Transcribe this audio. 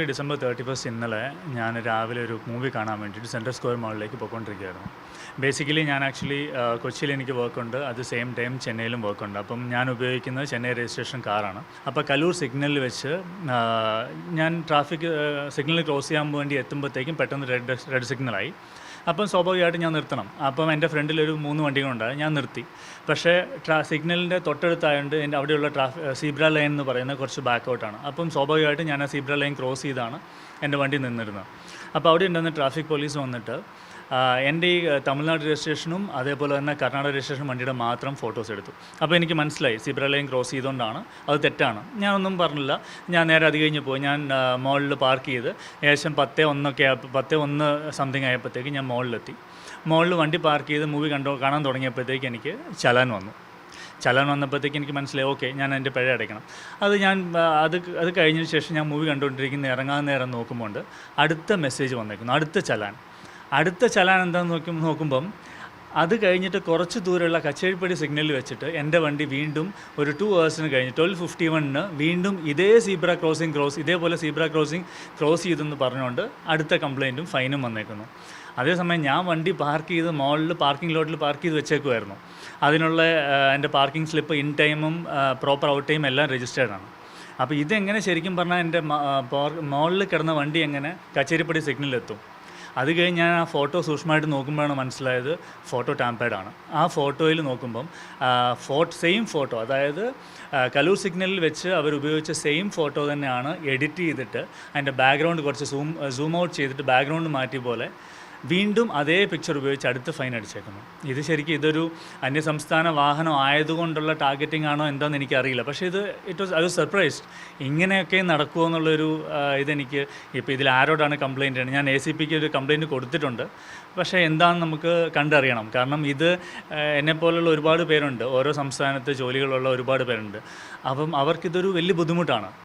December 31 ഇന്നലെ ഞാൻ രാവിലെ ഒരു മൂവി കാണാൻ വേണ്ടിയിട്ട് സെൻട്രൽ സ്ക്വയർ മാളിലേക്ക് പോയിക്കൊണ്ടിരിക്കുകയായിരുന്നു. ബേസിക്കലി ഞാൻ ആക്ച്വലി കൊച്ചിയിൽ എനിക്ക് വർക്കുണ്ട്, അത് സെയിം ടൈം ചെന്നൈയിലും വർക്കുണ്ട്. അപ്പം ഞാൻ ഉപയോഗിക്കുന്നത് ചെന്നൈ രജിസ്ട്രേഷൻ കാറാണ്. അപ്പോൾ കലൂർ സിഗ്നലിൽ വെച്ച് ഞാൻ ട്രാഫിക് സിഗ്നൽ ക്രോസ് ചെയ്യാൻ വേണ്ടി എത്തുമ്പോഴത്തേക്കും പെട്ടെന്ന് റെഡ് സിഗ്നലായി. അപ്പം സ്വാഭാവികമായിട്ട് ഞാൻ നിർത്തണം. അപ്പം എൻ്റെ ഫ്രണ്ടിലൊരു 3 വണ്ടികളുണ്ടായി, ഞാൻ നിർത്തി. പക്ഷേ സിഗ്നലിൻ്റെ തൊട്ടടുത്തായതുകൊണ്ട് എൻ്റെ അവിടെയുള്ള സീബ്ര ലൈൻ എന്ന് പറയുന്നത് കുറച്ച് ബാക്കൗട്ടാണ്. അപ്പം സ്വാഭാവികമായിട്ട് ഞാൻ ആ സീബ്ര ലൈൻ ക്രോസ് ചെയ്താണ് എൻ്റെ വണ്ടി നിന്നിരുന്നത്. അപ്പോൾ അവിടെ ഉണ്ടെന്ന് ട്രാഫിക് പോലീസ് വന്നിട്ട് എൻ്റെ ഈ തമിഴ്നാട് രജിസ്ട്രേഷനും അതേപോലെ തന്നെ കർണാടക രജിസ്ട്രേഷൻ വണ്ടിയുടെ മാത്രം ഫോട്ടോസ് എടുത്തു. അപ്പോൾ എനിക്ക് മനസ്സിലായി സീബ്ര ലൈൻ ക്രോസ് ചെയ്തുകൊണ്ടാണ്, അത് തെറ്റാണ്. ഞാനൊന്നും പറഞ്ഞില്ല. ഞാൻ നേരെ അത് കഴിഞ്ഞ് പോയി. ഞാൻ മോളിൽ പാർക്ക് ചെയ്ത് ഏകദേശം 10:01 സംതിങ് ആയപ്പോഴത്തേക്ക് ഞാൻ മോളിലെത്തി. മോളിൽ വണ്ടി പാർക്ക് ചെയ്ത് മൂവി കാണാൻ തുടങ്ങിയപ്പോഴത്തേക്ക് എനിക്ക് ചലാൻ വന്നപ്പോഴത്തേക്ക് എനിക്ക് മനസ്സിലായി, ഓക്കെ, ഞാൻ എൻ്റെ പിഴ അടയ്ക്കണം. അത് കഴിഞ്ഞതിന് ശേഷം ഞാൻ മൂവി കണ്ടുകൊണ്ടിരിക്കുന്ന ഇറങ്ങാൻ നേരം നോക്കുമ്പോൾ അടുത്ത മെസ്സേജ് വന്നേക്കുന്നു, അടുത്ത ചലാൻ എന്താണെന്ന് നോക്കുമ്പം അത് കഴിഞ്ഞിട്ട് കുറച്ച് ദൂരമുള്ള കച്ചേരിപ്പടി സിഗ്നലിൽ വെച്ചിട്ട് എൻ്റെ വണ്ടി വീണ്ടും ഒരു 2 hours കഴിഞ്ഞ് 12:51 വീണ്ടും ഇതേപോലെ സീബ്ര ക്രോസിങ് ക്രോസ് ചെയ്തെന്ന് പറഞ്ഞുകൊണ്ട് അടുത്ത കംപ്ലയിൻറ്റും ഫൈനും വന്നേക്കുന്നു. അതേസമയം ഞാൻ വണ്ടി പാർക്ക് ചെയ്ത് മോളിൽ പാർക്കിംഗ് ലോട്ടിൽ പാർക്ക് ചെയ്ത് വെച്ചേക്കുമായിരുന്നു. അതിനുള്ള എൻ്റെ പാർക്കിംഗ് സ്ലിപ്പ് ഇൻ ടൈമും പ്രോപ്പർ ഔട്ട് ടൈം എല്ലാം രജിസ്റ്റേർഡാണ്. അപ്പോൾ ഇതെങ്ങനെ ശരിക്കും പറഞ്ഞാൽ എൻ്റെ മോളിൽ കിടന്ന വണ്ടി എങ്ങനെ കച്ചേരിപ്പടി സിഗ്നലിലെത്തും? അത് കഴിഞ്ഞ് ഞാൻ ആ ഫോട്ടോ സൂക്ഷ്മമായിട്ട് നോക്കുമ്പോഴാണ് മനസ്സിലായത് ഫോട്ടോ ടാമ്പേർഡാണ്. ആ ഫോട്ടോയിൽ നോക്കുമ്പം സെയിം ഫോട്ടോ, അതായത് കലൂർ സിഗ്നലിൽ വെച്ച് അവർ ഉപയോഗിച്ച സെയിം ഫോട്ടോ തന്നെയാണ് എഡിറ്റ് ചെയ്തിട്ട് അതിൻ്റെ ബാക്ക്ഗ്രൗണ്ട് കുറച്ച് സൂം ഔട്ട് ചെയ്തിട്ട് ബാക്ക്ഗ്രൗണ്ട് മാറ്റിയ പോലെ വീണ്ടും അതേ പിക്ചർ ഉപയോഗിച്ച് അടുത്ത് ഫൈൻ അടിച്ചേക്കുന്നു. ഇത് ശരിക്കും ഇതൊരു അന്യസംസ്ഥാന വാഹനം ആയതുകൊണ്ടുള്ള ടാർഗറ്റിംഗ് ആണോ എന്താണെന്ന് എനിക്കറിയില്ല. പക്ഷേ ഐ വാസ് സർപ്രൈസ്ഡ്. ഇങ്ങനെയൊക്കെ നടക്കുമോ എന്നുള്ളൊരു ഇതെനിക്ക് ഇപ്പോൾ ഇതിൽ ആരോടാണ് കംപ്ലയിൻ്റ് ആണ്. ഞാൻ ACPക്ക് ഒരു കംപ്ലയിൻറ്റ് കൊടുത്തിട്ടുണ്ട്. പക്ഷേ എന്താണെന്ന് നമുക്ക് കണ്ടറിയണം. കാരണം ഇത് എന്നെപ്പോലുള്ള ഒരുപാട് പേരുണ്ട്, ഓരോ സംസ്ഥാനത്ത് ജോലികളുള്ള ഒരുപാട് പേരുണ്ട്. അപ്പം അവർക്കിതൊരു വലിയ ബുദ്ധിമുട്ടാണ്.